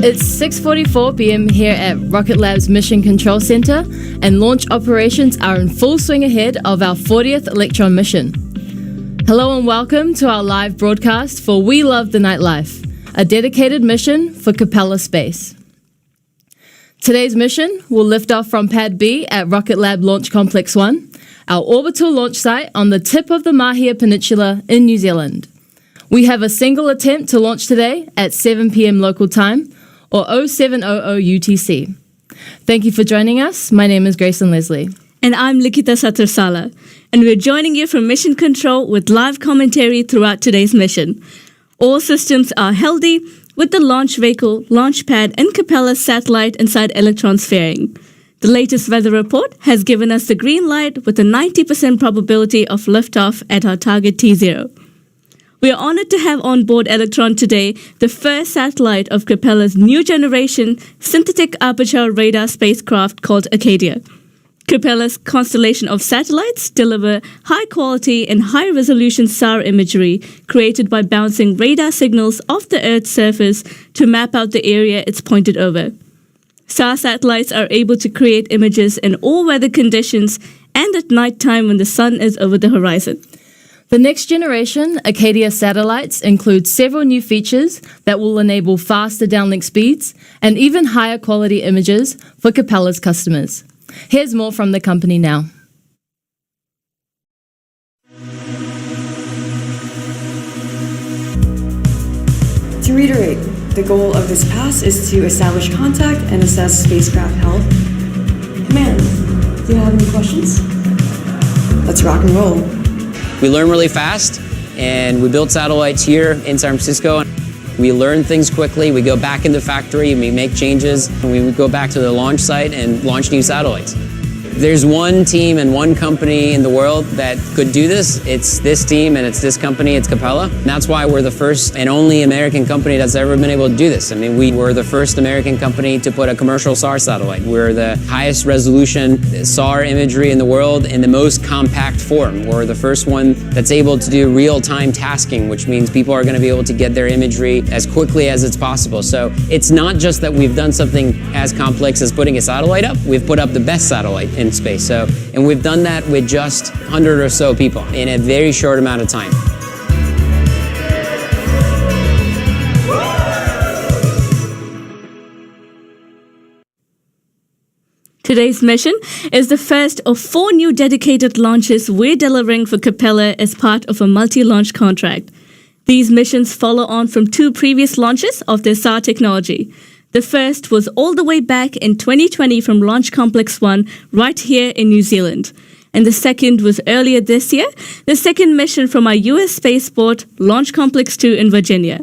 It's 6:44 p.m. here at Rocket Lab's Mission Control Center, and launch operations are in full swing ahead of our 40th Electron mission. Hello and welcome to our live broadcast for We Love the Nightlife, a dedicated mission for Capella Space. Today's mission will lift off from Pad B at Rocket Lab Launch Complex 1, our orbital launch site on the tip of the Mahia Peninsula in New Zealand. We have a single attempt to launch today at 7 p.m. local time, or 0700 UTC. Thank you for joining us. My name is Grayson Leslie. And I'm Likita Satarsala. And we're joining you from Mission Control with live commentary throughout today's mission. All systems are healthy, with the launch vehicle, launch pad, and Capella satellite inside Electron's fairing. The latest weather report has given us the green light with a 90% probability of liftoff at our target T0. We are honored to have on board Electron today the first satellite of Capella's new generation synthetic aperture radar spacecraft called Acadia. Capella's constellation of satellites deliver high-quality and high-resolution SAR imagery created by bouncing radar signals off the Earth's surface to map out the area it's pointed over. SAR satellites are able to create images in all weather conditions and at nighttime when the sun is over the horizon. The next generation Acadia satellites include several new features that will enable faster downlink speeds and even higher quality images for Capella's customers. Here's more from the company now. To reiterate, the goal of this pass is to establish contact and assess spacecraft health. Command, do you have any questions? Let's rock and roll. We learn really fast, and we build satellites here in San Francisco. We learn things quickly. We go back in the factory and we make changes, and we go back to the launch site and launch new satellites. There's one team and one company in the world that could do this. It's this team and it's this company, it's Capella. And that's why we're the first and only American company that's ever been able to do this. I mean, we were the first American company to put a commercial SAR satellite. We're the highest resolution SAR imagery in the world in the most compact form. We're the first one that's able to do real-time tasking, which means people are going to be able to get their imagery as quickly as it's possible. So it's not just that we've done something as complex as putting a satellite up, we've put up the best satellite in space. And we've done that with just 100 or so people in a very short amount of time. Today's mission is the first of 4 new dedicated launches we're delivering for Capella as part of a multi-launch contract. These missions follow on from 2 previous launches of their SAR technology. The first was all the way back in 2020 from Launch Complex 1 right here in New Zealand. And the second was earlier this year, the second mission from our US spaceport, Launch Complex 2 in Virginia.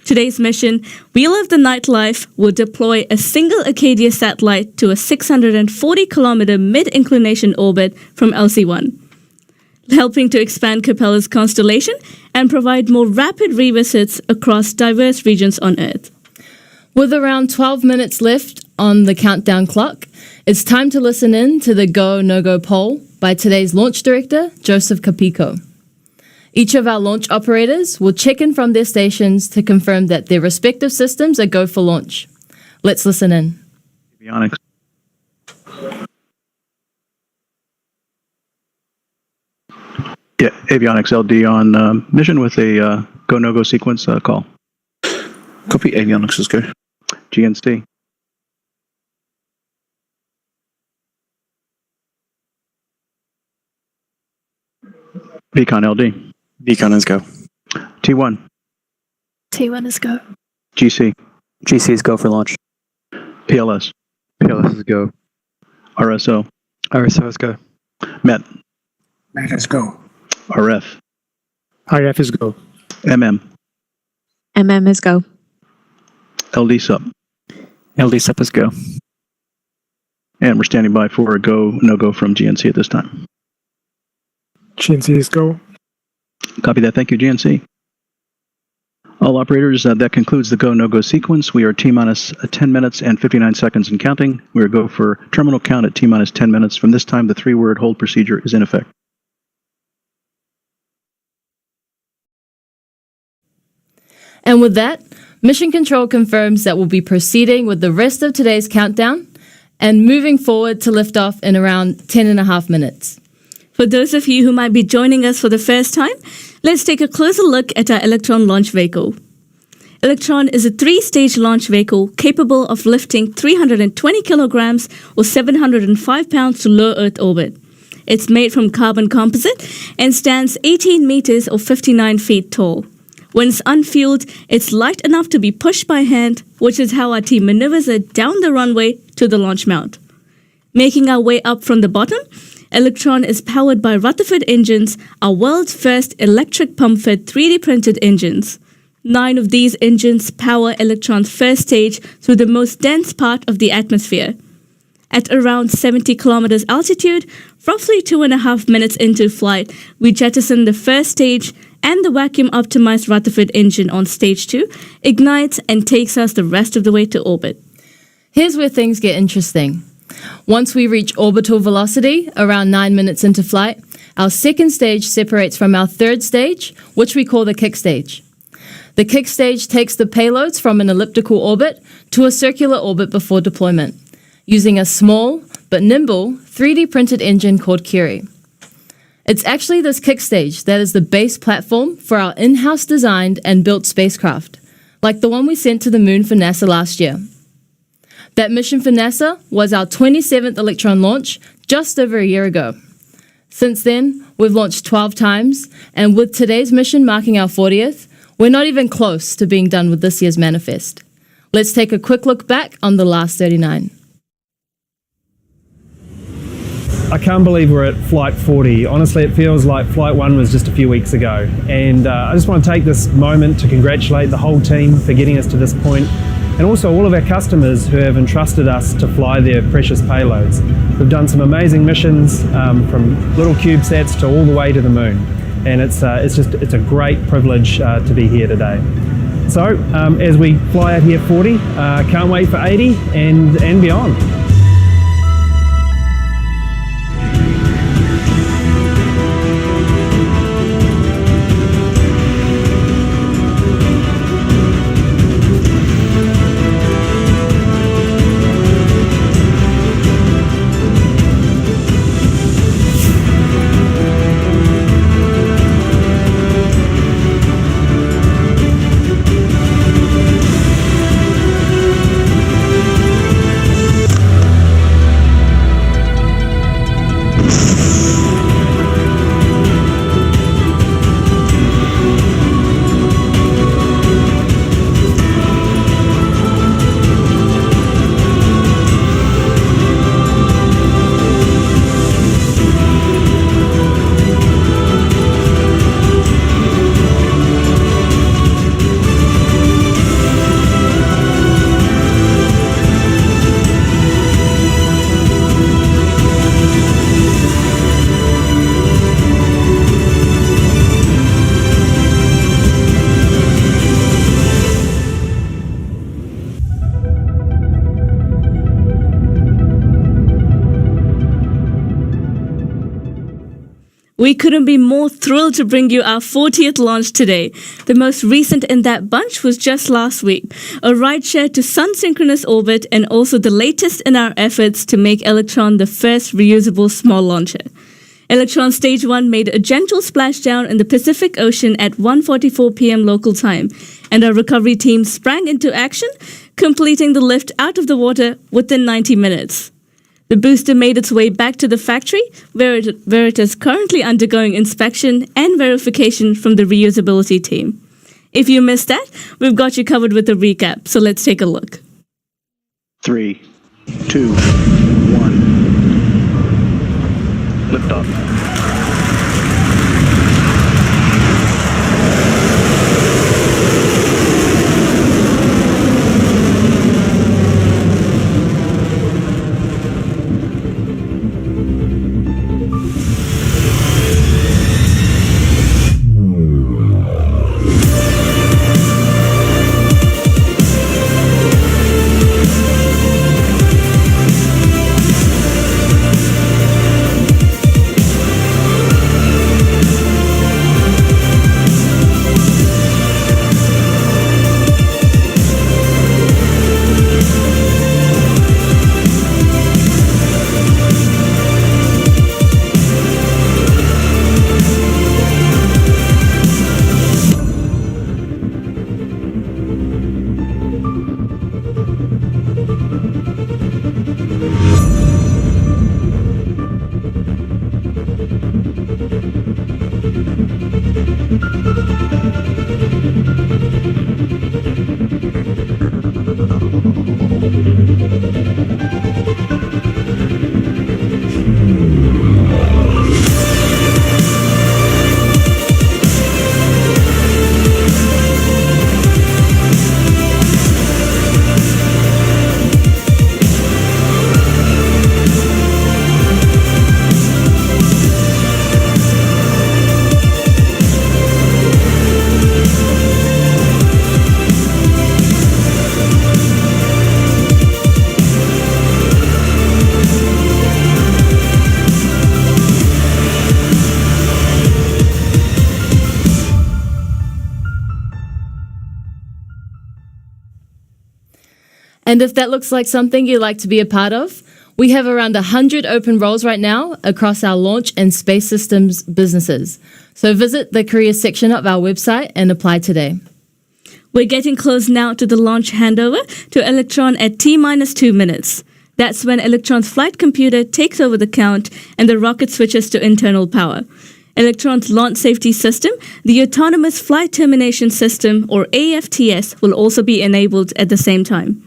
Today's mission, We Love the Nightlife, will deploy a single Acadia satellite to a 640-kilometer mid-inclination orbit from LC-1, helping to expand Capella's constellation and provide more rapid revisits across diverse regions on Earth. With around 12 minutes left on the countdown clock, it's time to listen in to the Go, No-Go poll by today's launch director, Joseph Capico. Each of our launch operators will check in from their stations to confirm that their respective systems are go for launch. Let's listen in. Avionics. Yeah, Avionics LD on mission with a go, no-go sequence call. Copy, avionics is go. GNC. Beacon LD. Beacon is go. T1. T1 is go. GC. GC is go for launch. PLS. PLS is go. RSO. RSO is go. MET. MET is go. RF. RF is go. MM. MM is go. LD sub. LD sub is go. And we're standing by for a go, no-go from GNC at this time. GNC is go. Copy that. Thank you, GNC. All operators, that concludes the go, no-go sequence. We are T-minus 10 minutes and 59 seconds and counting. We are go for terminal count at T-minus 10 minutes. From this time, the 3-word hold procedure is in effect. And with that, Mission Control confirms that we'll be proceeding with the rest of today's countdown and moving forward to liftoff in around 10 and a half minutes. For those of you who might be joining us for the first time, let's take a closer look at our Electron launch vehicle. Electron is a 3-stage launch vehicle capable of lifting 320 kilograms or 705 pounds to low Earth orbit. It's made from carbon composite and stands 18 meters or 59 feet tall. When it's unfueled, it's light enough to be pushed by hand, which is how our team maneuvers it down the runway to the launch mount. Making our way up from the bottom, Electron is powered by Rutherford engines, our world's first electric pump-fed 3D printed engines. 9 of these engines power Electron's first stage through the most dense part of the atmosphere. At around 70 kilometers altitude, roughly 2.5 minutes into flight, we jettison the first stage, and the vacuum-optimized Rutherford engine on stage 2 ignites and takes us the rest of the way to orbit. Here's where things get interesting. Once we reach orbital velocity, around 9 minutes into flight, our second stage separates from our third stage, which we call the kick stage. The kick stage takes the payloads from an elliptical orbit to a circular orbit before deployment, using a small but nimble 3D printed engine called Curie. It's actually this kick stage that is the base platform for our in-house designed and built spacecraft, like the one we sent to the moon for NASA last year. That mission for NASA was our 27th Electron launch just over a year ago. Since then, we've launched 12 times, and with today's mission marking our 40th, we're not even close to being done with this year's manifest. Let's take a quick look back on the last 39. I can't believe we're at Flight 40. Honestly, it feels like Flight 1 was just a few weeks ago. And I just want to take this moment to congratulate the whole team for getting us to this point, and also all of our customers who have entrusted us to fly their precious payloads. We've done some amazing missions from little CubeSats to all the way to the moon. And it's a great privilege to be here today. So as we fly out here 40, can't wait for 80 and beyond. We couldn't be more thrilled to bring you our 40th launch today. The most recent in that bunch was just last week, a rideshare to sun-synchronous orbit, and also the latest in our efforts to make Electron the first reusable small launcher. Electron Stage 1 made a gentle splashdown in the Pacific Ocean at 1:44 p.m. local time, and our recovery team sprang into action, completing the lift out of the water within 90 minutes. The booster made its way back to the factory, where it is currently undergoing inspection and verification from the reusability team. If you missed that, we've got you covered with a recap, so let's take a look. 3, 2, 1. Liftoff. And if that looks like something you'd like to be a part of, we have around 100 open roles right now across our launch and space systems businesses. So visit the careers section of our website and apply today. We're getting close now to the launch handover to Electron at T-minus 2 minutes. That's when Electron's flight computer takes over the count and the rocket switches to internal power. Electron's launch safety system, the Autonomous Flight Termination System, or AFTS, will also be enabled at the same time.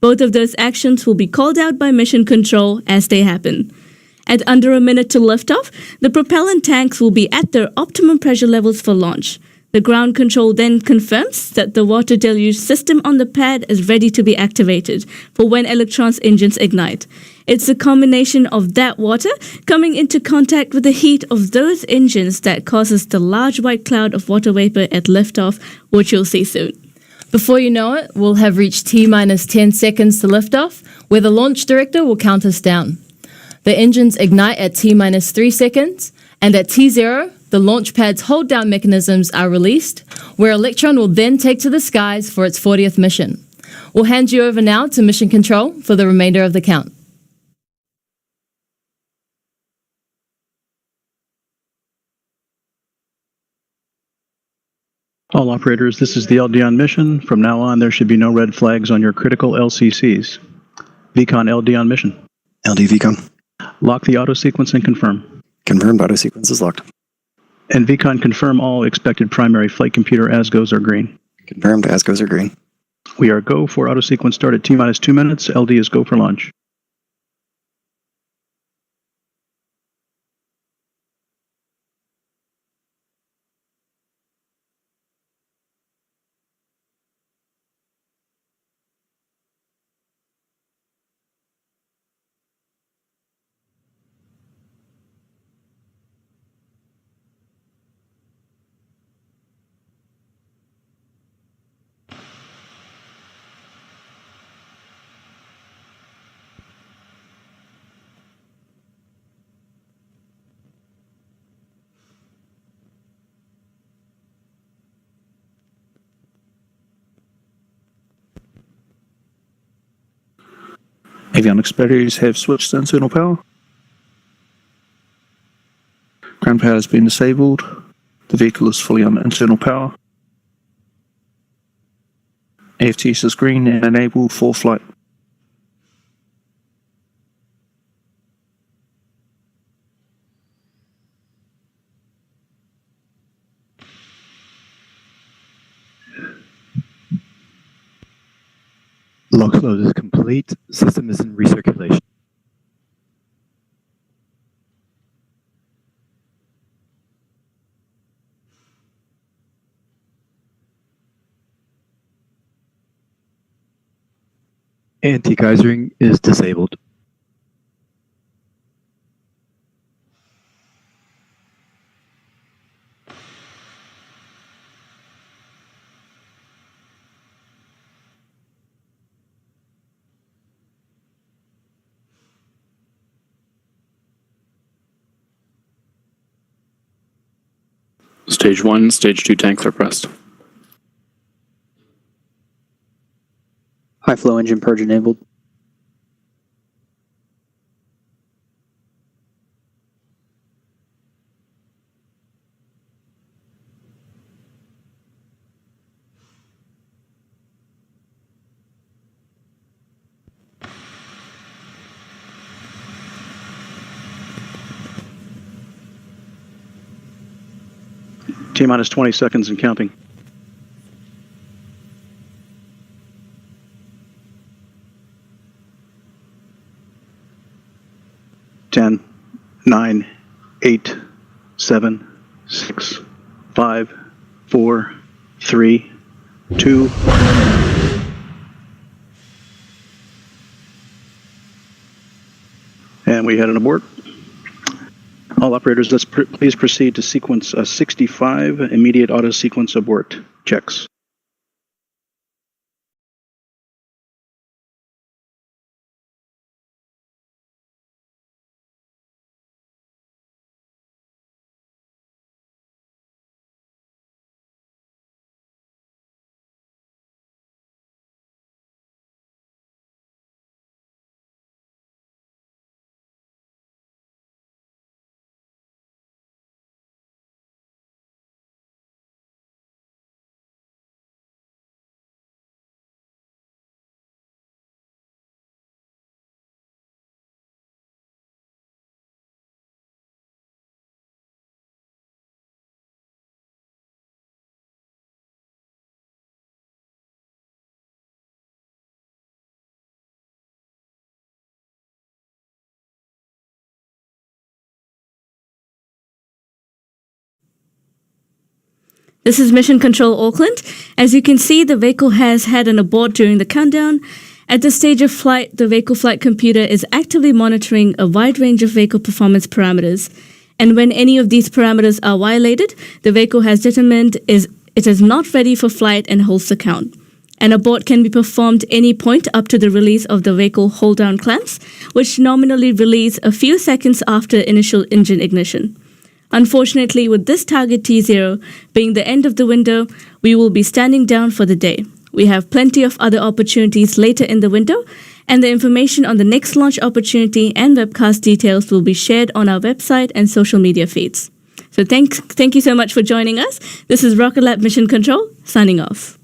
Both of those actions will be called out by Mission Control as they happen. At under a minute to liftoff, the propellant tanks will be at their optimum pressure levels for launch. The ground control then confirms that the water deluge system on the pad is ready to be activated for when Electron's engines ignite. It's a combination of that water coming into contact with the heat of those engines that causes the large white cloud of water vapor at liftoff, which you'll see soon. Before you know it, we'll have reached T-minus 10 seconds to liftoff, where the launch director will count us down. The engines ignite at T-minus 3 seconds, and at T0, the launch pad's hold-down mechanisms are released, where Electron will then take to the skies for its 40th mission. We'll hand you over now to Mission Control for the remainder of the count. All operators, this is the LD on mission. From now on, there should be no red flags on your critical LCCs. VCON LD on mission. LD VCON. Lock the auto sequence and confirm. Confirmed auto sequence is locked. And VCON confirm all expected primary flight computer ASGOs are green. Confirmed ASGOs are green. We are go for auto sequence start at T-minus 2 minutes. LD is go for launch. Avionics batteries have switched to internal power. Ground power has been disabled. The vehicle is fully on internal power. AFTS is green and enabled for flight. Lock load is complete. System is in recirculation. Anti-geysering is disabled. Stage 1, Stage 2 tanks are pressed. High flow engine purge enabled. T-minus 20 seconds and counting. Ten, 9, 8, 7, 6, 5, 4, 3, 2. And we had an abort. All operators, let's please proceed to sequence 65, immediate auto sequence abort checks. This is Mission Control Auckland. As you can see, the vehicle has had an abort during the countdown. At this stage of flight, the vehicle flight computer is actively monitoring a wide range of vehicle performance parameters. And when any of these parameters are violated, the vehicle has determined it is not ready for flight and holds the count. An abort can be performed any point up to the release of the vehicle hold-down clamps, which nominally release a few seconds after initial engine ignition. Unfortunately, with this target T0 being the end of the window, we will be standing down for the day. We have plenty of other opportunities later in the window, and the information on the next launch opportunity and webcast details will be shared on our website and social media feeds. So thank you so much for joining us. This is Rocket Lab Mission Control, signing off.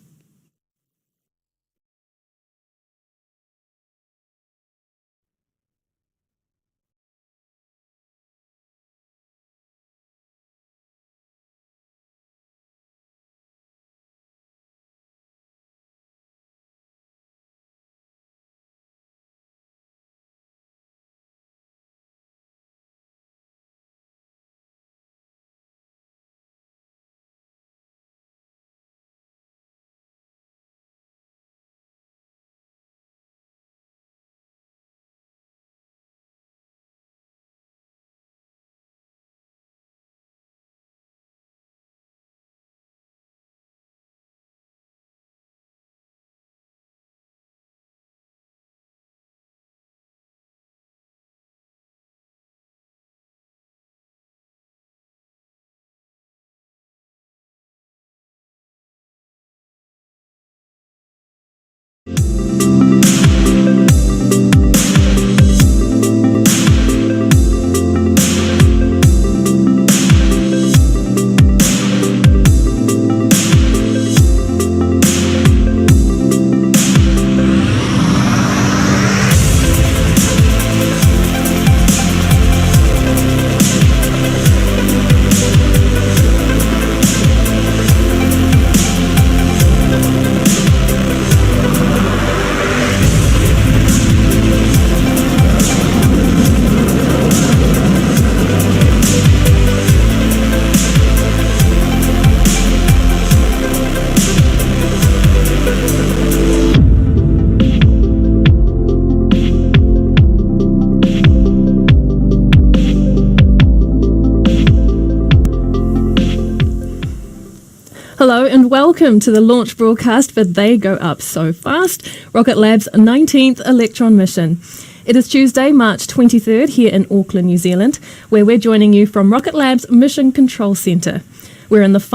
Hello and welcome to the launch broadcast for They Go Up So Fast, Rocket Lab's 19th Electron mission. It is Tuesday, March 23rd here in Auckland, New Zealand, where we're joining you from Rocket Lab's Mission Control Centre. We're in the